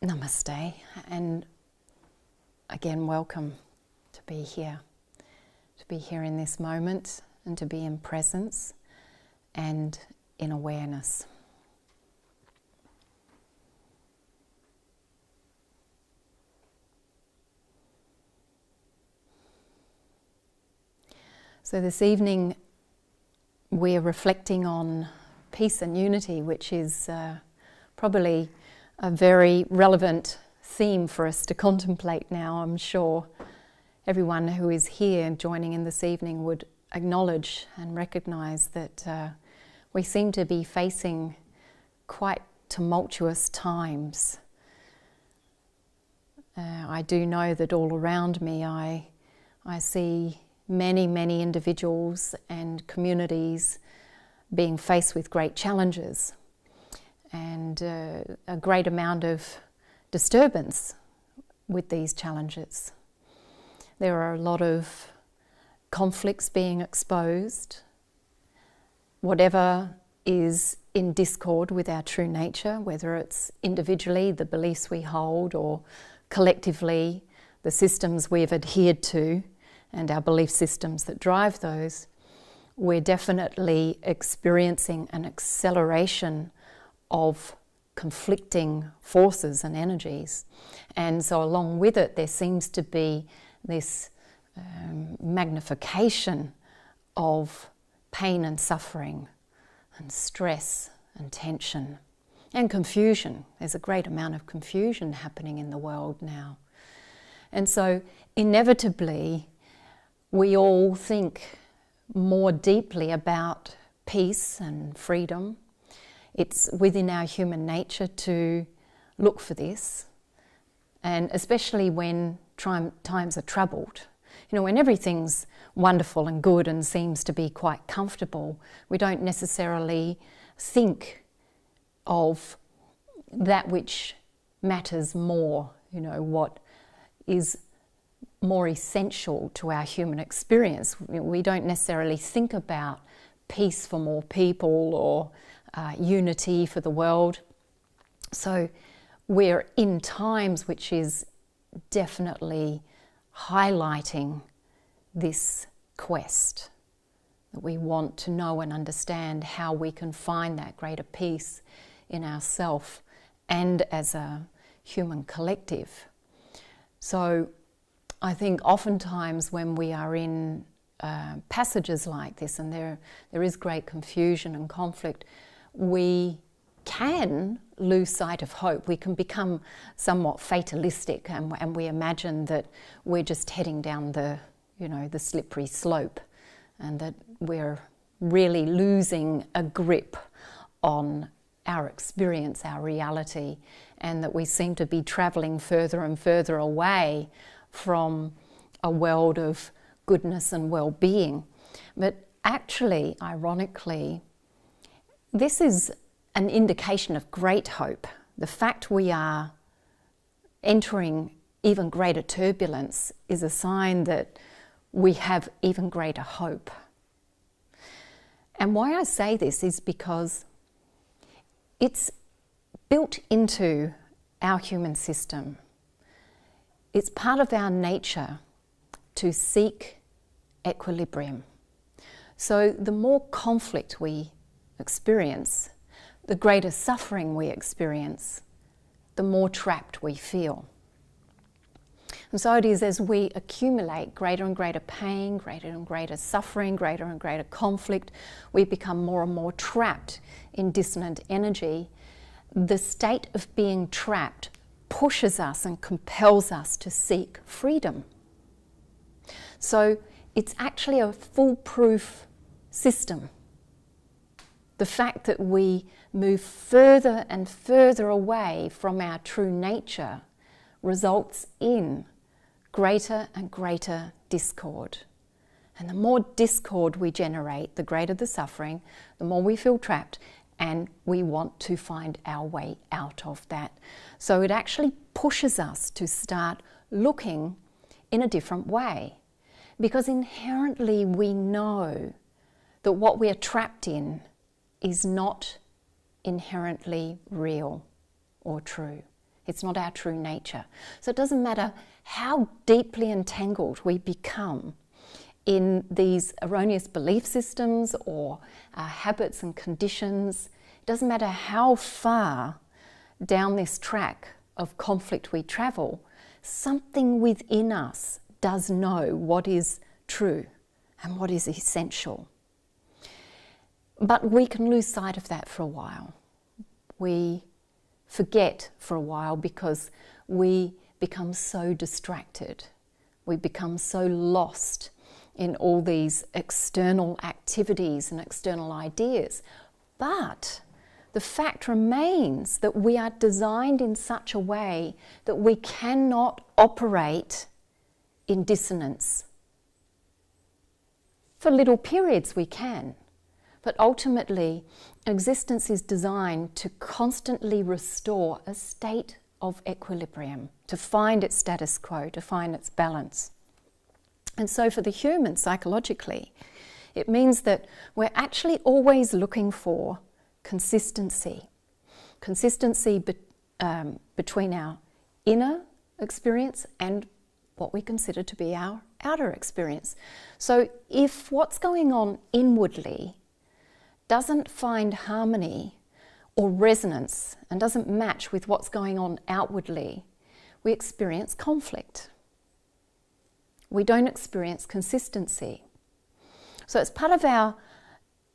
Namaste, and again, welcome to be here in this moment, and to be in presence and in awareness. So this evening we're reflecting on peace and unity, which is probably a very relevant theme for us to contemplate now. I'm sure everyone who is here joining in this evening would acknowledge and recognise that we seem to be facing quite tumultuous times. I do know that all around me I see many individuals and communities being faced with great challenges and a great amount of disturbance with these challenges. There are a lot of conflicts being exposed. Whatever is in discord with our true nature, whether it's individually the beliefs we hold or collectively the systems we've adhered to and our belief systems that drive those, we're definitely experiencing an acceleration of conflicting forces and energies. And so along with it, there seems to be this magnification of pain and suffering and stress and tension and confusion. There's a great amount of confusion happening in the world now. And so inevitably, we all think more deeply about peace and freedom. It's within our human nature to look for this, and especially when times are troubled. You know, when everything's wonderful and good and seems to be quite comfortable, we don't necessarily think of that which matters more, you know, what is more essential to our human experience. We don't necessarily think about peace for more people or unity for the world. So we're in times which is definitely highlighting this quest, that we want to know and understand how we can find that greater peace in ourself and as a human collective. So I think oftentimes when we are in passages like this, and there is great confusion and conflict, we can lose sight of hope. We can become somewhat fatalistic, and we imagine that we're just heading down the slippery slope, and that we're really losing a grip on our experience, our reality, and that we seem to be travelling further and further away from a world of goodness and well-being. But actually, ironically, this is an indication of great hope. The fact we are entering even greater turbulence is a sign that we have even greater hope. And why I say this is because it's built into our human system. It's part of our nature to seek equilibrium. So the more conflict we experience, the greater suffering we experience, the more trapped we feel. And so it is as we accumulate greater and greater pain, greater and greater suffering, greater and greater conflict, we become more and more trapped in dissonant energy. The state of being trapped pushes us and compels us to seek freedom. So it's actually a foolproof system. The fact that we move further and further away from our true nature results in greater and greater discord. And the more discord we generate, the greater the suffering, the more we feel trapped, and we want to find our way out of that. So it actually pushes us to start looking in a different way, because inherently we know that what we are trapped in is not inherently real or true. It's not our true nature. So it doesn't matter how deeply entangled we become in these erroneous belief systems or habits and conditions. It doesn't matter how far down this track of conflict we travel, something within us does know what is true and what is essential. But we can lose sight of that for a while. We forget for a while because we become so distracted. We become so lost in all these external activities and external ideas. But the fact remains that we are designed in such a way that we cannot operate in dissonance. For little periods we can, but ultimately existence is designed to constantly restore a state of equilibrium, to find its status quo, to find its balance. And so for the human, psychologically, it means that we're actually always looking for consistency. Consistency between our inner experience and what we consider to be our outer experience. So if what's going on inwardly doesn't find harmony or resonance and doesn't match with what's going on outwardly, we experience conflict. We don't experience consistency. So it's part of our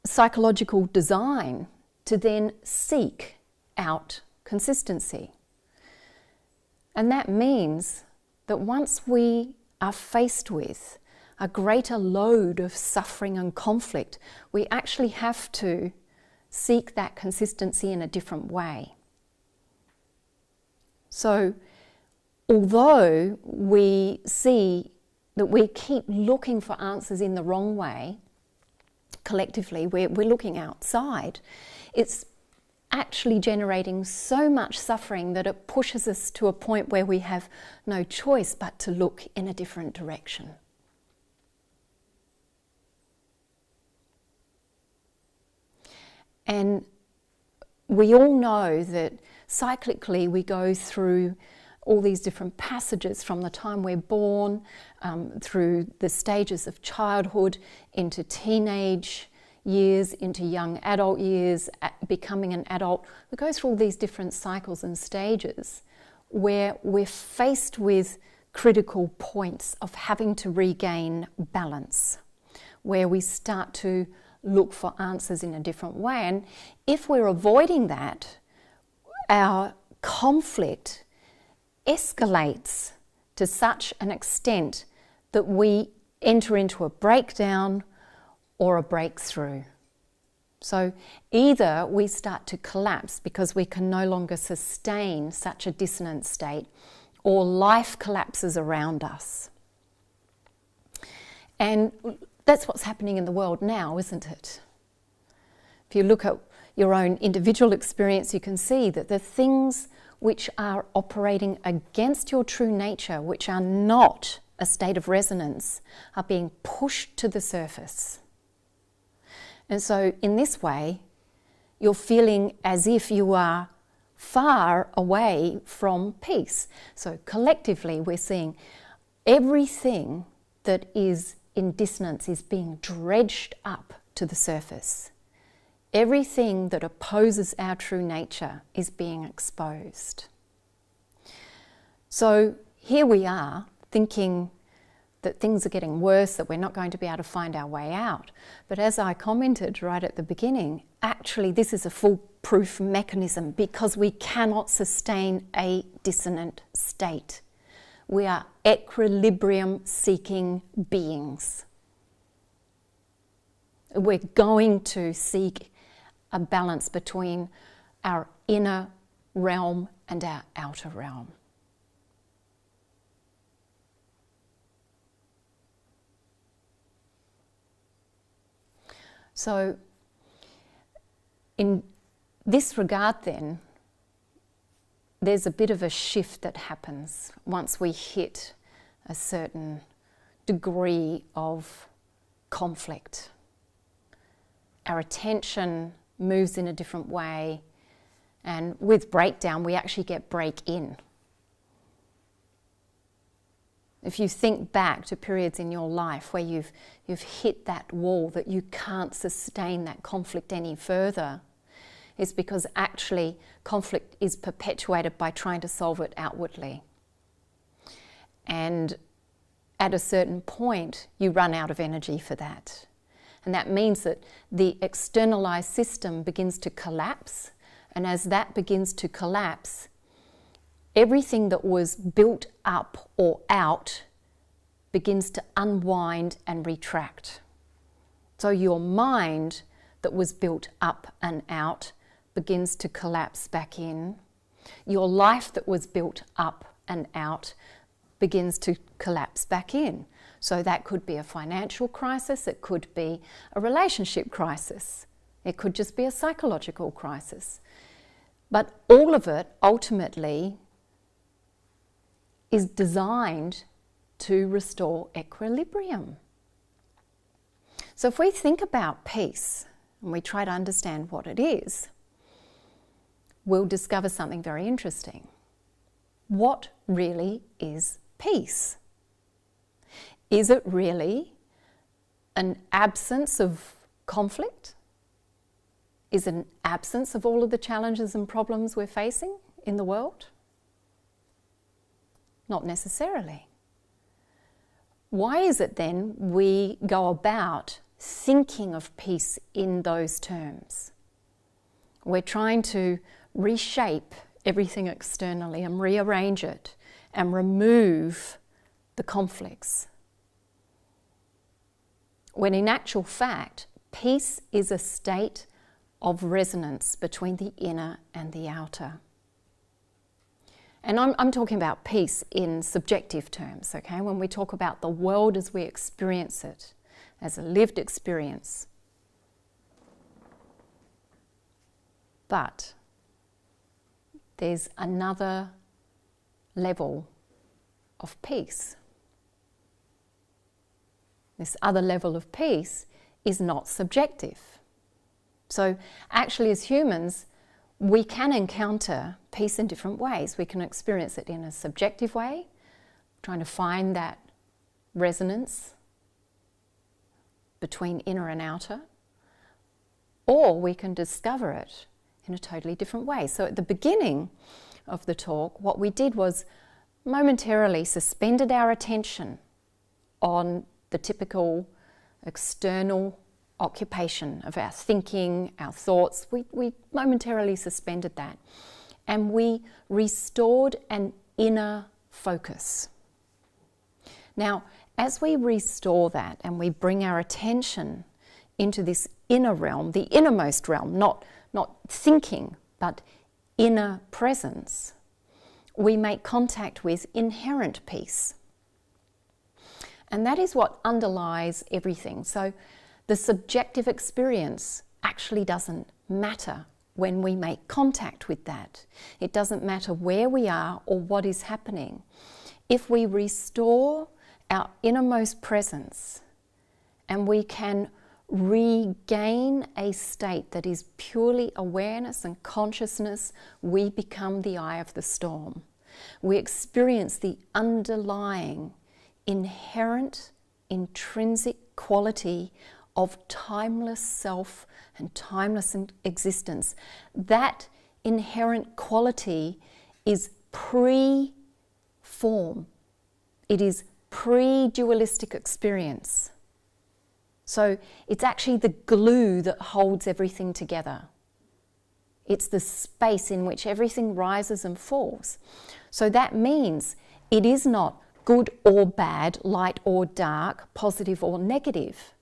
psychological design to then seek out consistency. And that means that once we are faced with a greater load of suffering and conflict, we actually have to seek that consistency in a different way. So although we see that we keep looking for answers in the wrong way, collectively, we're looking outside, it's actually generating so much suffering that it pushes us to a point where we have no choice but to look in a different direction. And we all know that cyclically we go through all these different passages from the time we're born, through the stages of childhood, into teenage years, into young adult years, becoming an adult. We go through all these different cycles and stages where we're faced with critical points of having to regain balance, where we start to look for answers in a different way. And if we're avoiding that, our conflict escalates to such an extent that we enter into a breakdown or a breakthrough. So either we start to collapse because we can no longer sustain such a dissonant state, or life collapses around us. And that's what's happening in the world now, isn't it? If you look at your own individual experience, you can see that the things which are operating against your true nature, which are not a state of resonance, are being pushed to the surface. And so in this way, you're feeling as if you are far away from peace. So collectively, we're seeing everything that is in dissonance is being dredged up to the surface. Everything that opposes our true nature is being exposed. So here we are thinking that things are getting worse, that we're not going to be able to find our way out. But as I commented right at the beginning, actually this is a foolproof mechanism because we cannot sustain a dissonant state. We are equilibrium-seeking beings. We're going to seek a balance between our inner realm and our outer realm. So in this regard then, there's a bit of a shift that happens once we hit a certain degree of conflict. Our attention moves in a different way, and with breakdown we actually get break in. If you think back to periods in your life where you've hit that wall, that you can't sustain that conflict any further, it's because actually conflict is perpetuated by trying to solve it outwardly. And at a certain point, you run out of energy for that. And that means that the externalized system begins to collapse. And as that begins to collapse, everything that was built up or out begins to unwind and retract. So your mind that was built up and out begins to collapse back in. Your life that was built up and out begins to collapse back in. So that could be a financial crisis, it could be a relationship crisis, it could just be a psychological crisis. But all of it ultimately is designed to restore equilibrium. So if we think about peace and we try to understand what it is, we'll discover something very interesting. What really is peace? Is it really an absence of conflict? Is it an absence of all of the challenges and problems we're facing in the world? Not necessarily. Why is it then we go about thinking of peace in those terms? We're trying to reshape everything externally and rearrange it and remove the conflicts. When in actual fact, peace is a state of resonance between the inner and the outer. And I'm talking about peace in subjective terms, okay? When we talk about the world as we experience it, as a lived experience. But there's another level of peace. This other level of peace is not subjective. So actually as humans, we can encounter peace in different ways. We can experience it in a subjective way, trying to find that resonance between inner and outer, or we can discover it in a totally different way. So at the beginning of the talk, what we did was momentarily suspended our attention on the typical external occupation of our thinking, our thoughts. We momentarily suspended that, and we restored an inner focus. Now, as we restore that and we bring our attention into this inner realm, the innermost realm, not thinking, but inner presence, we make contact with inherent peace. And that is what underlies everything. So the subjective experience actually doesn't matter when we make contact with that. It doesn't matter where we are or what is happening. If we restore our innermost presence and we can regain a state that is purely awareness and consciousness, we become the eye of the storm. We experience the underlying, inherent, intrinsic quality of timeless self and timeless existence. That inherent quality is pre-form. It is pre-dualistic experience. So it's actually the glue that holds everything together. It's the space in which everything rises and falls. So that means it is not good or bad, light or dark, positive or negative.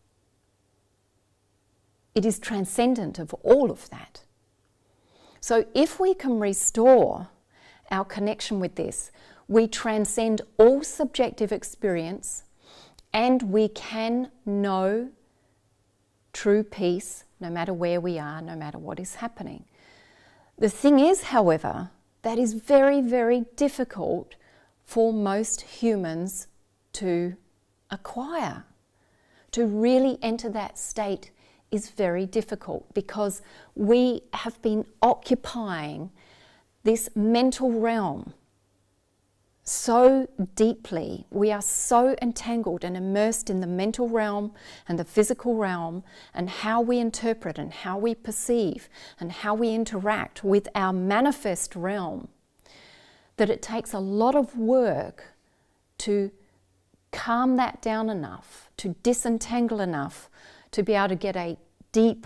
It is transcendent of all of that. So if we can restore our connection with this, we transcend all subjective experience and we can know true peace no matter where we are, no matter what is happening. The thing is, however, that is very, very difficult for most humans to acquire. To really enter that state is very difficult because we have been occupying this mental realm so deeply, we are so entangled and immersed in the mental realm and the physical realm and how we interpret and how we perceive and how we interact with our manifest realm that it takes a lot of work to calm that down enough, to disentangle enough to be able to get a deep,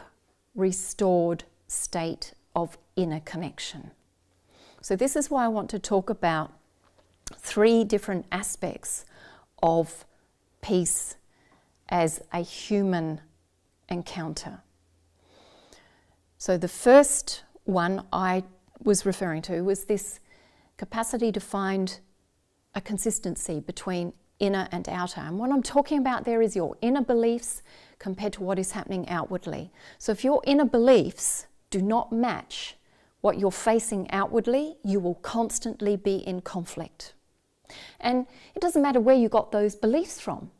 restored state of inner connection. So this is why I want to talk about 3 different aspects of peace as a human encounter. So the first one I was referring to was this capacity to find a consistency between inner and outer. And what I'm talking about there is your inner beliefs compared to what is happening outwardly. So if your inner beliefs do not match what you're facing outwardly, you will constantly be in conflict. And it doesn't matter where you got those beliefs from.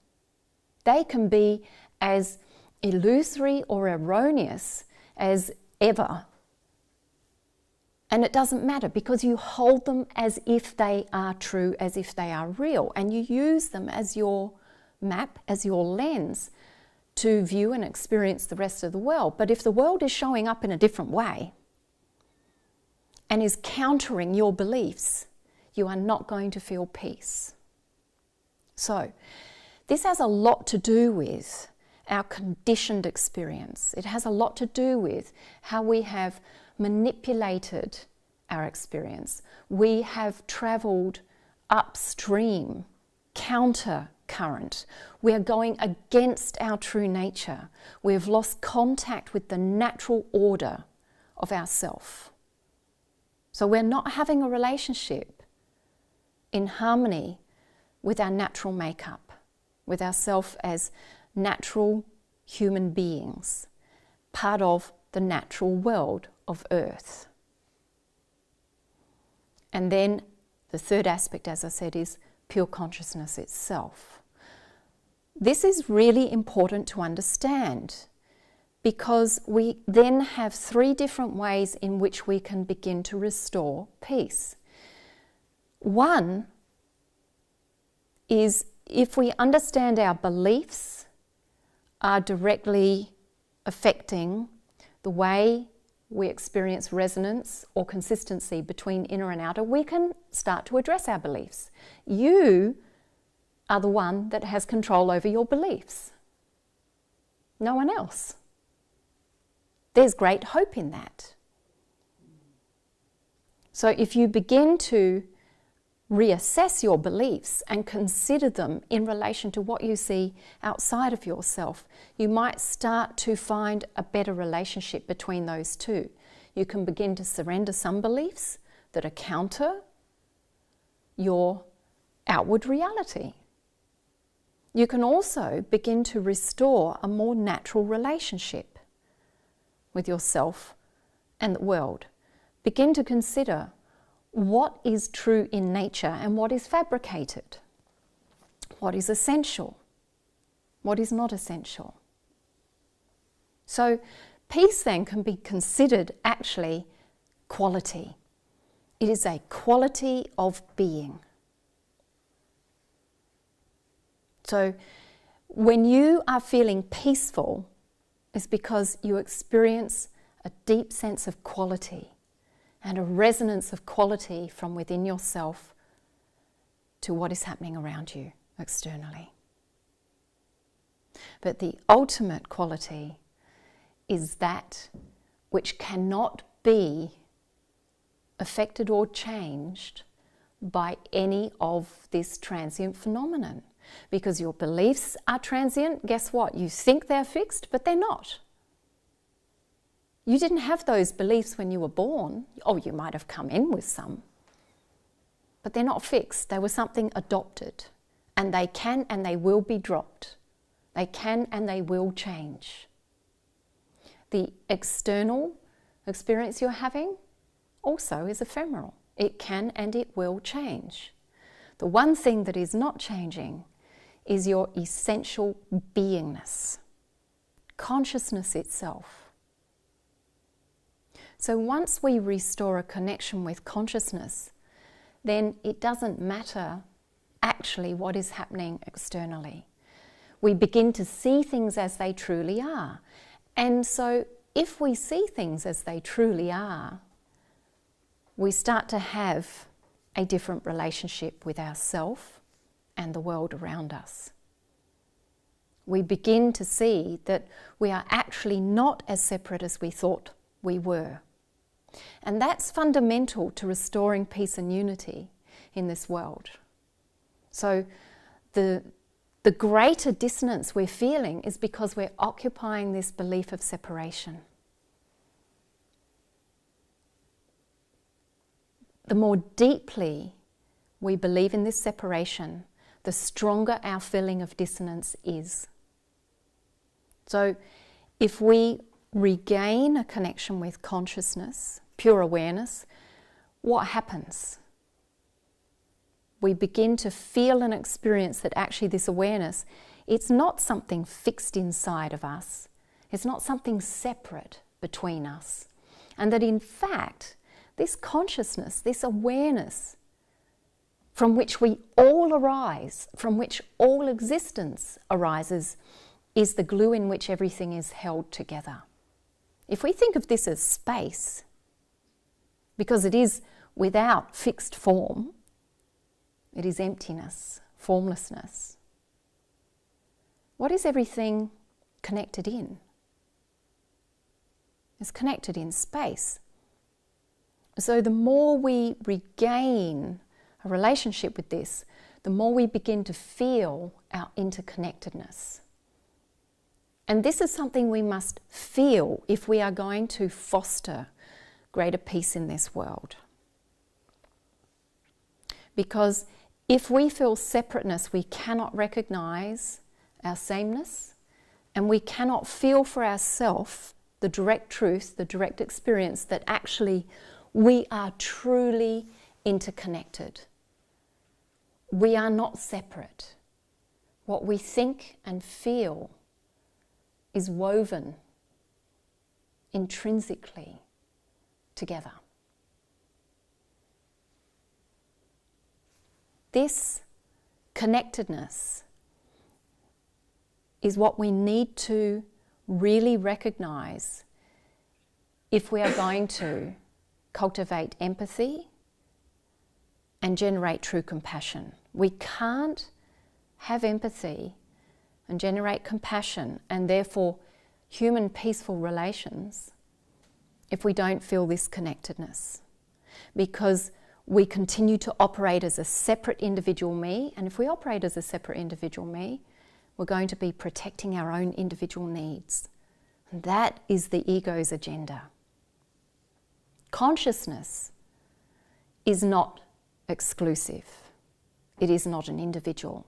They can be as illusory or erroneous as ever. And it doesn't matter because you hold them as if they are true, as if they are real. And you use them as your map, as your lens to view and experience the rest of the world. But if the world is showing up in a different way and is countering your beliefs, you are not going to feel peace. So, this has a lot to do with our conditioned experience. It has a lot to do with how we have manipulated our experience. We have travelled upstream, counter current. We are going against our true nature. We have lost contact with the natural order of ourself. So we're not having a relationship in harmony with our natural makeup, with ourself as natural human beings, part of the natural world of earth. And then the third aspect, as I said, is pure consciousness itself. This is really important to understand because we then have 3 different ways in which we can begin to restore peace. One is if we understand our beliefs are directly affecting the way we experience resonance or consistency between inner and outer, we can start to address our beliefs. You are the one that has control over your beliefs. No one else. There's great hope in that. So if you begin to reassess your beliefs and consider them in relation to what you see outside of yourself, you might start to find a better relationship between those two. You can begin to surrender some beliefs that are counter your outward reality. You can also begin to restore a more natural relationship with yourself and the world. Begin to consider what is true in nature and what is fabricated, what is essential, what is not essential. So peace then can be considered actually quality. It is a quality of being. So when you are feeling peaceful, it's because you experience a deep sense of quality and a resonance of quality from within yourself to what is happening around you externally. But the ultimate quality is that which cannot be affected or changed by any of this transient phenomenon. Because your beliefs are transient, guess what? You think they're fixed, but they're not. You didn't have those beliefs when you were born. Oh, you might have come in with some. But they're not fixed. They were something adopted. And they can and they will be dropped. They can and they will change. The external experience you're having also is ephemeral. It can and it will change. The one thing that is not changing is your essential beingness, consciousness itself. So once we restore a connection with consciousness, then it doesn't matter actually what is happening externally. We begin to see things as they truly are. And so if we see things as they truly are, we start to have a different relationship with ourselves and the world around us. We begin to see that we are actually not as separate as we thought we were. And that's fundamental to restoring peace and unity in this world. So the greater dissonance we're feeling is because we're occupying this belief of separation. The more deeply we believe in this separation, the stronger our feeling of dissonance is. So if we regain a connection with consciousness, pure awareness, what happens? We begin to feel and experience that actually this awareness, it's not something fixed inside of us. It's not something separate between us. And that in fact, this consciousness, this awareness from which we all arise, from which all existence arises, is the glue in which everything is held together. If we think of this as space, because it is without fixed form, it is emptiness, formlessness. What is everything connected in? It's connected in space. So the more we regain a relationship with this, the more we begin to feel our interconnectedness. And this is something we must feel if we are going to foster greater peace in this world. Because if we feel separateness, we cannot recognize our sameness, and we cannot feel for ourselves the direct truth, the direct experience that actually we are truly interconnected. We are not separate. What we think and feel is woven intrinsically together. This connectedness is what we need to really recognize if we are going to cultivate empathy and generate true compassion. We can't have empathy and generate compassion and therefore human peaceful relations if we don't feel this connectedness. Because we continue to operate as a separate individual me, and if we operate as a separate individual me, we're going to be protecting our own individual needs. And that is the ego's agenda. Consciousness is not exclusive. It is not an individual.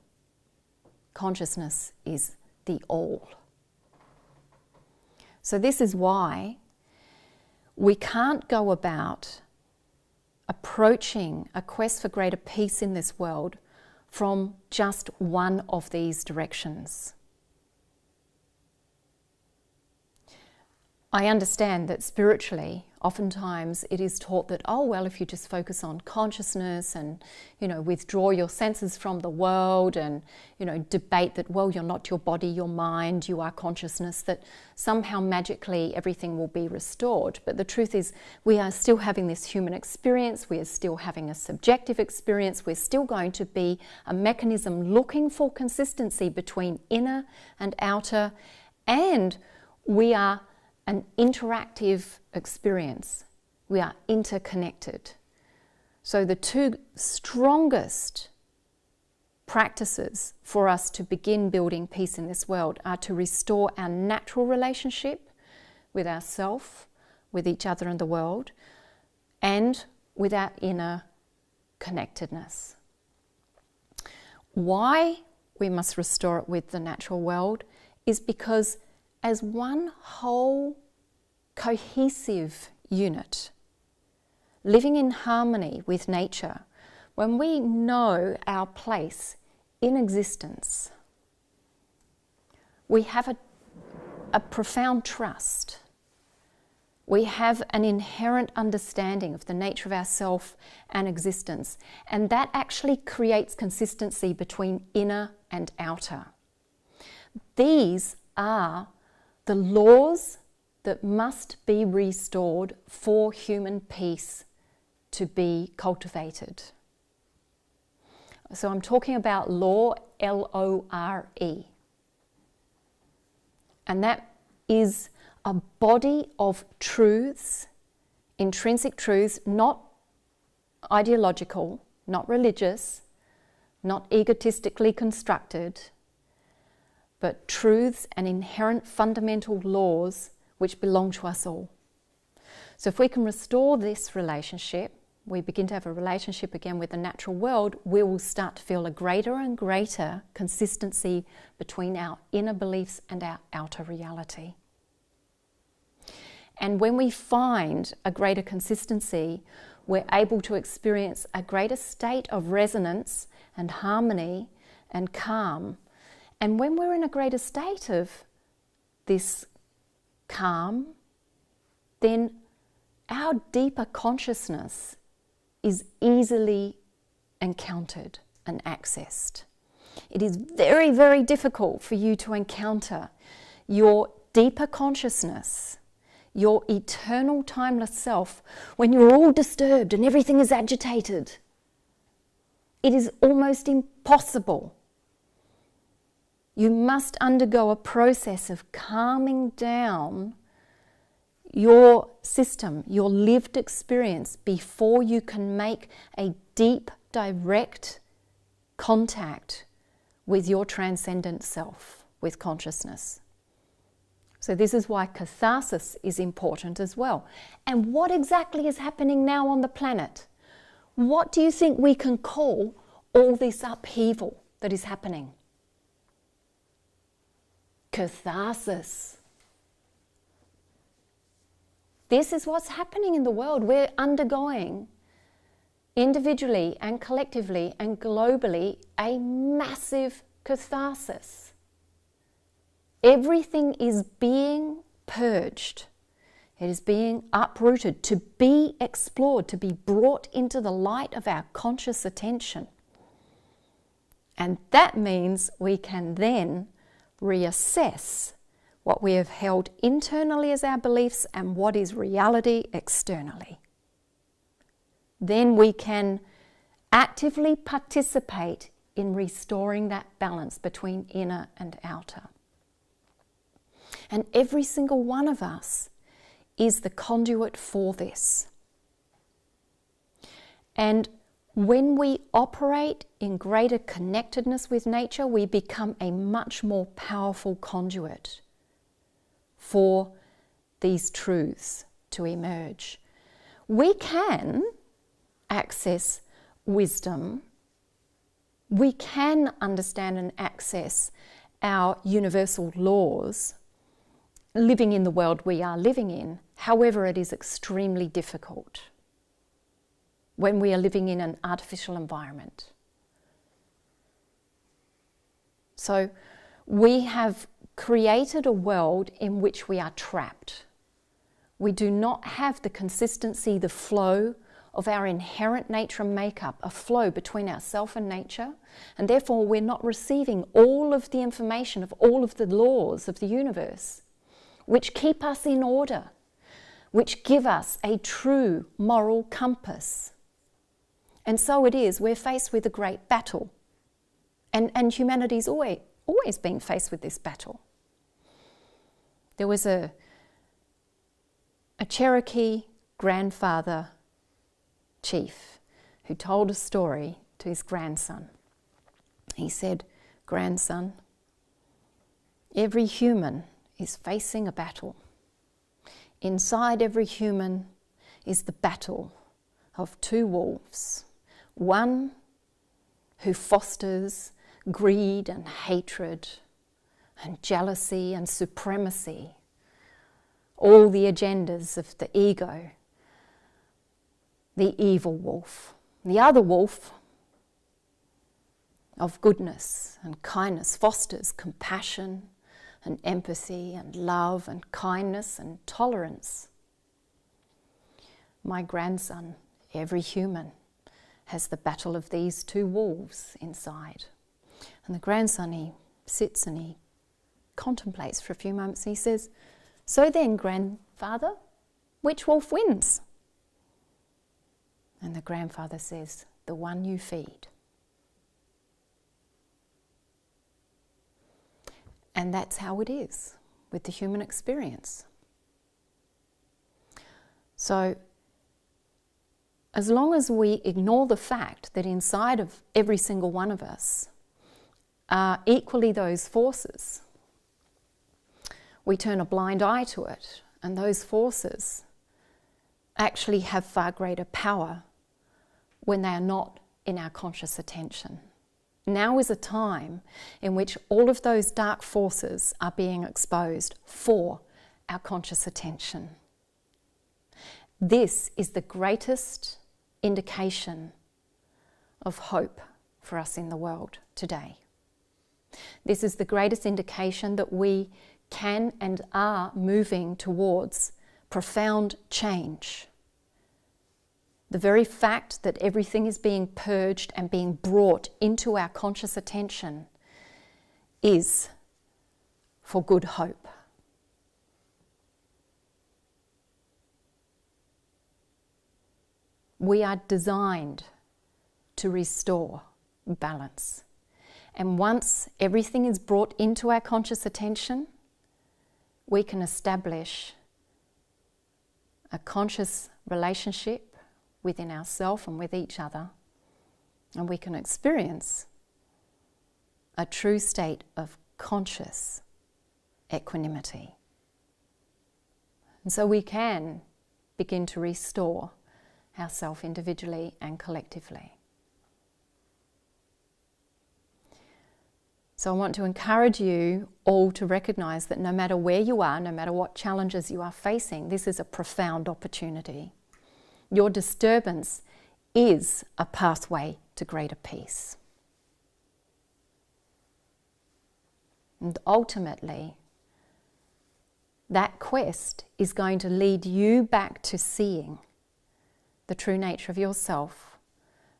Consciousness is the all. So this is why we can't go about approaching a quest for greater peace in this world from just one of these directions. I understand that spiritually, oftentimes it is taught that, oh, well, if you just focus on consciousness and, withdraw your senses from the world and, debate that, well, you're not your body, your mind, you are consciousness, that somehow magically everything will be restored. But the truth is we are still having this human experience, we are still having a subjective experience, we're still going to be a mechanism looking for consistency between inner and outer, and we are an interactive experience. We are interconnected. So the two strongest practices for us to begin building peace in this world are to restore our natural relationship with ourself, with each other and the world, and with our inner connectedness. Why we must restore it with the natural world is because as one whole cohesive unit, living in harmony with nature, when we know our place in existence, we have a profound trust We have an inherent understanding of the nature of ourself and existence, and that actually creates consistency between inner and outer. These are the laws that must be restored for human peace to be cultivated. So I'm talking about law, L-O-R-E. And that is a body of truths, intrinsic truths, not ideological, not religious, not egotistically constructed, but truths and inherent fundamental laws which belong to us all. So if we can restore this relationship, we begin to have a relationship again with the natural world, we will start to feel a greater and greater consistency between our inner beliefs and our outer reality. And when we find a greater consistency, we're able to experience a greater state of resonance and harmony and calm. And when we're in a greater state of this calm, then our deeper consciousness is easily encountered and accessed. It is very, very difficult for you to encounter your deeper consciousness, your eternal timeless self, when you're all disturbed and everything is agitated. It is almost impossible. You must undergo a process of calming down your system, your lived experience, before you can make a deep, direct contact with your transcendent self, with consciousness. So this is why catharsis is important as well. And what exactly is happening now on the planet? What do you think we can call all this upheaval that is happening? Catharsis. This is what's happening in the world. We're undergoing, individually and collectively and globally, a massive catharsis. Everything is being purged. It is being uprooted to be explored, to be brought into the light of our conscious attention. And that means we can then reassess what we have held internally as our beliefs and what is reality externally. Then we can actively participate in restoring that balance between inner and outer. And every single one of us is the conduit for this. And when we operate in greater connectedness with nature, we become a much more powerful conduit for these truths to emerge. We can access wisdom. We can understand and access our universal laws living in the world we are living in. However, it is extremely difficult when we are living in an artificial environment. So we have created a world in which we are trapped. We do not have the consistency, the flow of our inherent nature and makeup, a flow between ourself and nature, and therefore we're not receiving all of the information of all of the laws of the universe, which keep us in order, which give us a true moral compass. And so it is, we're faced with a great battle. And humanity's always been faced with this battle. There was a Cherokee grandfather chief who told a story to his grandson. He said, "Grandson, every human is facing a battle. Inside every human is the battle of two wolves. One who fosters greed and hatred and jealousy and supremacy, all the agendas of the ego, the evil wolf. The other wolf of goodness and kindness fosters compassion and empathy and love and kindness and tolerance My grandson, every human, has the battle of these two wolves inside. And the grandson, he sits and he contemplates for a few moments and he says, "So then, grandfather, which wolf wins?" And the grandfather says, "The one you feed." And that's how it is with the human experience. So, as long as we ignore the fact that inside of every single one of us are equally those forces, we turn a blind eye to it, and those forces actually have far greater power when they are not in our conscious attention. Now is a time in which all of those dark forces are being exposed for our conscious attention. This is the greatest indication of hope for us in the world today. This is the greatest indication that we can and are moving towards profound change. The very fact that everything is being purged and being brought into our conscious attention is for good hope. We are designed to restore balance. And once everything is brought into our conscious attention, we can establish a conscious relationship within ourselves and with each other, and we can experience a true state of conscious equanimity. And so we can begin to restore ourselves individually and collectively. So I want to encourage you all to recognise that no matter where you are, no matter what challenges you are facing, this is a profound opportunity. Your disturbance is a pathway to greater peace. And ultimately, that quest is going to lead you back to seeing the true nature of yourself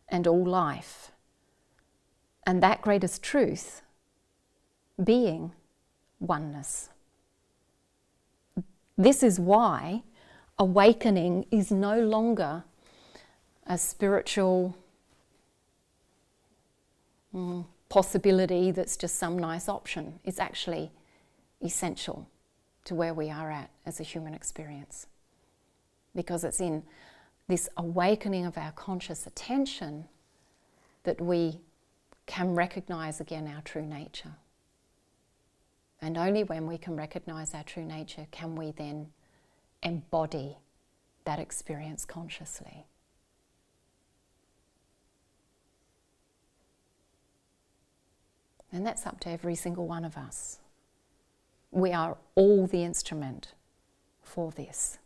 and all life. And that greatest truth being oneness. This is why awakening is no longer a spiritual possibility that's just some nice option. It's actually essential to where we are at as a human experience. Because it's in this awakening of our conscious attention that we can recognise again our true nature. And only when we can recognise our true nature can we then embody that experience consciously. And that's up to every single one of us. We are all the instrument for this.